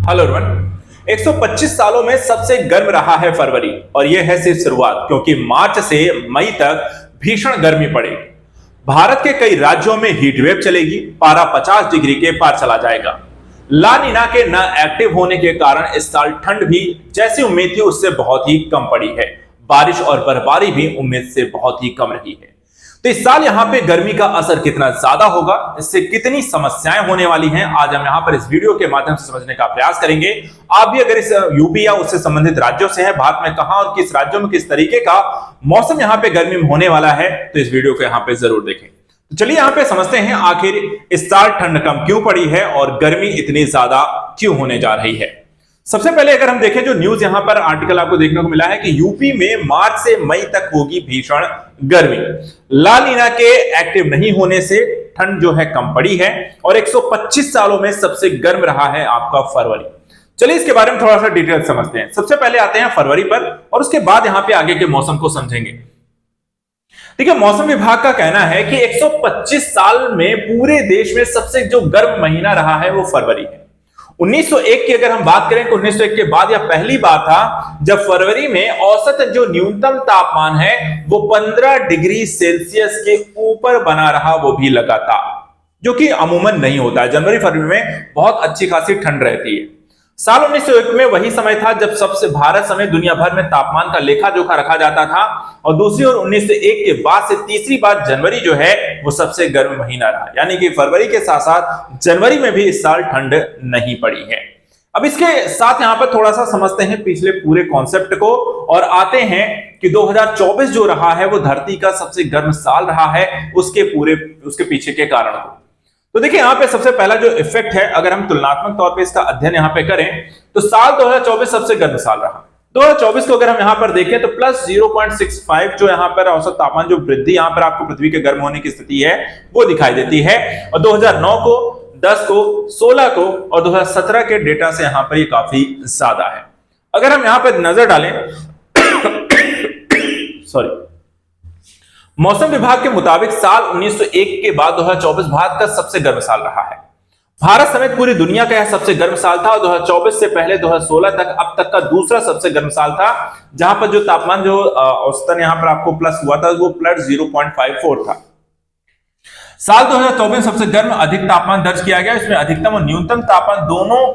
Hello everyone. 125 सालों में सबसे गर्म रहा है फरवरी और यह है सिर्फ शुरुआत, क्योंकि मार्च से मई तक भीषण गर्मी पड़ेगी। भारत के कई राज्यों में हीट वेव चलेगी, पारा 50 डिग्री के पार चला जाएगा। ला नीना के न एक्टिव होने के कारण इस साल ठंड भी जैसी उम्मीद थी उससे बहुत ही कम पड़ी है। बारिश और बर्फबारी भी उम्मीद से बहुत ही कम रही है। तो इस साल यहाँ पे गर्मी का असर कितना ज्यादा होगा, इससे कितनी समस्याएं होने वाली हैं, आज हम यहाँ पर इस वीडियो के माध्यम से समझने का प्रयास करेंगे। आप भी अगर इस यूपी या उससे संबंधित राज्यों से हैं, भारत में कहां और किस राज्यों में किस तरीके का मौसम यहाँ पे गर्मी में होने वाला है, तो इस वीडियो को यहाँ पे जरूर देखें। तो चलिए यहाँ पे समझते हैं आखिर इस साल ठंड कम क्यों पड़ी है और गर्मी इतनी ज्यादा क्यों होने जा रही है। सबसे पहले अगर हम देखें, जो न्यूज यहां पर आर्टिकल आपको देखने को मिला है कि यूपी में मार्च से मई तक होगी भीषण गर्मी। ला नीना के एक्टिव नहीं होने से ठंड जो है कम पड़ी है और 125 सालों में सबसे गर्म रहा है आपका फरवरी। चलिए इसके बारे में थोड़ा सा डिटेल समझते हैं। सबसे पहले आते हैं फरवरी पर और उसके बाद यहां पे आगे के मौसम को समझेंगे। देखिए, मौसम विभाग का कहना है कि 125 साल में पूरे देश में सबसे जो गर्म महीना रहा है वो फरवरी है। 1901 की अगर हम बात करें तो 1901 के बाद यह पहली बार था जब फरवरी में औसत जो न्यूनतम तापमान है वो 15 डिग्री सेल्सियस के ऊपर बना रहा, वो भी लगातार, जो कि अमूमन नहीं होता है। जनवरी फरवरी में बहुत अच्छी खासी ठंड रहती है। साल 1901 में वही समय था जब सबसे भारत समेत दुनिया भर में तापमान का लेखा जोखा रखा जाता था और दूसरी ओर 1901 के बाद से तीसरी बार जनवरी जो है वो सबसे गर्म महीना रहा, यानी कि फरवरी के साथ साथ जनवरी में भी इस साल ठंड नहीं पड़ी है। अब इसके साथ यहां पर थोड़ा सा समझते हैं पिछले पूरे कॉन्सेप्ट को और आते हैं कि 2024 जो रहा है वो धरती का सबसे गर्म साल रहा है, उसके पीछे के कारण को। तो देखिए, यहां पे सबसे पहला जो इफेक्ट है, अगर हम तुलनात्मक तौर पे इसका अध्ययन यहां पे करें तो साल 2024 सबसे गर्म साल रहा। 2024 को अगर हम यहां पर देखें तो प्लस 0.65 जो यहां पर औसत तापमान जो वृद्धि यहां पर आपको पृथ्वी के गर्म होने की स्थिति है वो दिखाई देती है। और 2009 को, 10 को, 16 को और 2017 के डेटा से यहां पर ये काफी ज्यादा है। अगर हम यहां पर नजर डालें सॉरी, मौसम विभाग के मुताबिक साल 1901 के बाद 2024 भारत का सबसे गर्म साल रहा है। भारत समेत पूरी दुनिया का यह सबसे गर्म साल था और 2024 से पहले 2016 तक अब तक का दूसरा सबसे गर्म साल था, जहां पर जो तापमान जो औसतन यहां पर आपको प्लस हुआ था वो प्लस 0.54 था। साल 2024 सबसे गर्म अधिक तापमान दर्ज किया गया। इसमें अधिकतम और न्यूनतम तापमान दोनों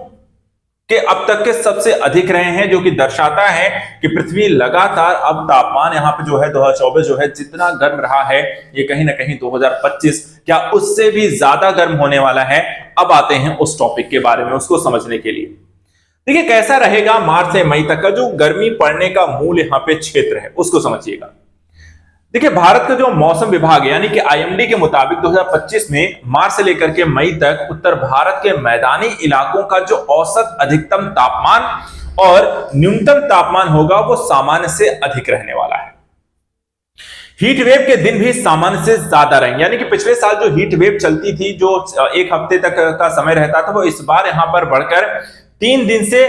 के अब तक के सबसे अधिक रहे हैं, जो कि दर्शाता है कि पृथ्वी लगातार अब तापमान यहां पे जो है 2024 जो है जितना गर्म रहा है, ये कहीं ना कहीं 2025 क्या उससे भी ज्यादा गर्म होने वाला है। अब आते हैं उस टॉपिक के बारे में, उसको समझने के लिए। देखिए, कैसा रहेगा मार्च से मई तक का जो गर्मी पड़ने का मूल यहां पे क्षेत्र है उसको समझिएगा। देखिए, भारत का जो मौसम विभाग है यानी कि आईएमडी के मुताबिक 2025 में मार्च से लेकर के मई तक उत्तर भारत के मैदानी इलाकों का जो औसत अधिकतम तापमान और न्यूनतम तापमान होगा वो सामान्य से अधिक रहने वाला है। हीट वेव के दिन भी सामान्य से ज्यादा रहेंगे, यानी कि पिछले साल जो हीट वेव चलती थी जो एक हफ्ते तक का समय रहता था वो इस बार यहां पर बढ़कर 3 दिन से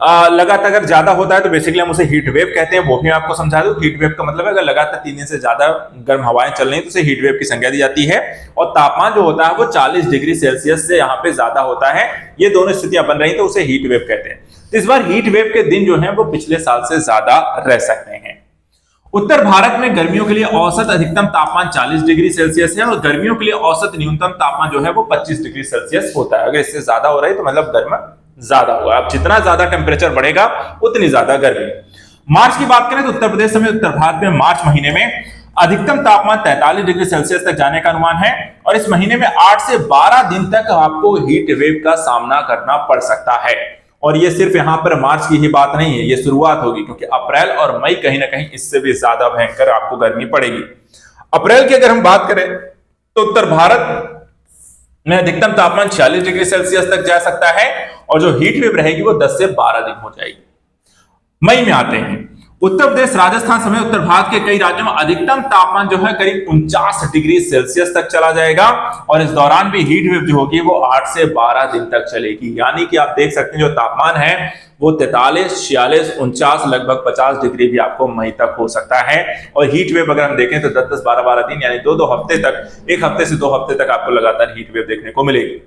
लगातार अगर ज्यादा होता है तो बेसिकली हम उसे हीट वेव कहते हैं। वो भी मैं आपको समझा दूं, हीट वेव का मतलब है अगर लगातार 3 दिन से ज्यादा गर्म हवाएं चल रही हैं तो उसे हीट वेव की संज्ञा दी जाती है। और तापमान जो होता है वो 40 डिग्री सेल्सियस से यहाँ पे ज्यादा होता है। ये दोनों स्थितियां बन रही तो उसे हीट वेव कहते हैं। तो इस बार हीट वेव के दिन जो है वो पिछले साल से ज्यादा रह सकते हैं। उत्तर भारत में गर्मियों के लिए औसत अधिकतम तापमान 40 डिग्री सेल्सियस है और गर्मियों के लिए औसत न्यूनतम तापमान जो है वो 25 डिग्री सेल्सियस होता है। अगर इससे ज्यादा हो रहा है तो मतलब गर्म ज्यादा होगा। अब जितना ज्यादा टेम्परेचर बढ़ेगा उतनी ज्यादा गर्मी। मार्च की बात करें तो उत्तर प्रदेश समेत उत्तर भारत में मार्च महीने में अधिकतम तापमान 43 डिग्री सेल्सियस तक जाने का अनुमान है और इस महीने में 8 से 12 दिन तक आपको हीट वेव का सामना करना पड़ सकता है। और ये सिर्फ यहां पर मार्च की ही बात नहीं है, ये शुरुआत होगी, क्योंकि अप्रैल और मई कहीं ना कहीं इससे भी ज्यादा भयंकर आपको गर्मी पड़ेगी। अप्रैल की अगर हम बात करें तो उत्तर भारत में अधिकतम तापमान 46 डिग्री सेल्सियस तक जा सकता है और जो हीट वेव रहेगी वो 10 से 12 दिन हो जाएगी। मई में आते हैं, उत्तर प्रदेश, राजस्थान समेत उत्तर भारत के कई राज्यों में अधिकतम तापमान जो है करीब 49 डिग्री सेल्सियस तक चला जाएगा और इस दौरान भी हीट वेव जो होगी वो 8 से 12 दिन तक चलेगी। यानी कि आप देख सकते हैं जो तापमान है वो 43, 46, 49 लगभग 50 डिग्री भी आपको मई तक हो सकता है। और हीट वेव अगर हम देखें तो 10-10, 12-12 दिन यानी 2-2 हफ्ते तक, 1 हफ्ते से 2 हफ्ते तक आपको लगातार हीट वेव देखने को मिलेगी।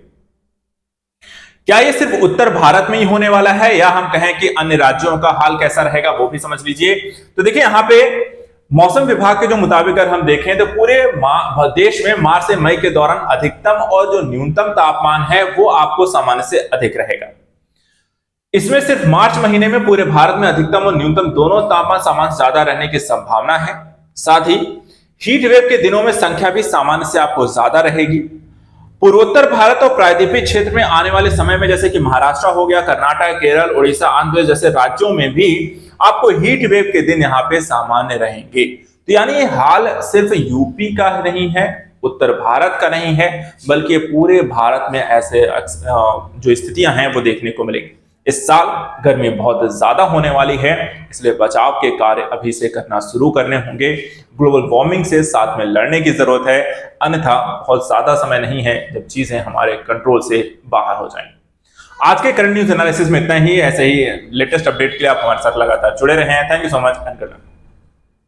क्या ये सिर्फ उत्तर भारत में ही होने वाला है या हम कहें कि अन्य राज्यों का हाल कैसा रहेगा वो भी समझ लीजिए। तो देखिए यहां पे मौसम विभाग के जो मुताबिक अगर हम देखें तो पूरे देश में मार्च से मई के दौरान अधिकतम और जो न्यूनतम तापमान है वो आपको सामान्य से अधिक रहेगा। इसमें सिर्फ मार्च महीने में पूरे भारत में अधिकतम और न्यूनतम दोनों तापमान सामान्य ज्यादा रहने की संभावना है। साथ ही हीट वेव के दिनों में संख्या भी सामान्य से आपको ज्यादा रहेगी। पूर्वोत्तर भारत और प्रायद्वीपीय क्षेत्र में आने वाले समय में जैसे कि महाराष्ट्र हो गया, कर्नाटक, केरल, उड़ीसा, आंध्र प्रदेश जैसे राज्यों में भी आपको हीट वेव के दिन यहाँ पे सामान्य रहेंगे। तो यानी ये हाल सिर्फ यूपी का नहीं है, उत्तर भारत का नहीं है, बल्कि पूरे भारत में ऐसे जो स्थितियां हैं वो देखने को मिलेंगी। इस साल गर्मी बहुत ज्यादा होने वाली है, इसलिए बचाव के कार्य अभी से करना शुरू करने होंगे। ग्लोबल वार्मिंग से साथ में लड़ने की जरूरत है, अन्यथा बहुत ज्यादा समय नहीं है जब चीजें हमारे कंट्रोल से बाहर हो जाएंगी। आज के करंट न्यूज एनालिसिस में इतना ही। ऐसे ही लेटेस्ट अपडेट के लिए आप हमारे साथ लगातार जुड़े रहे हैं। Thank you so much and good luck.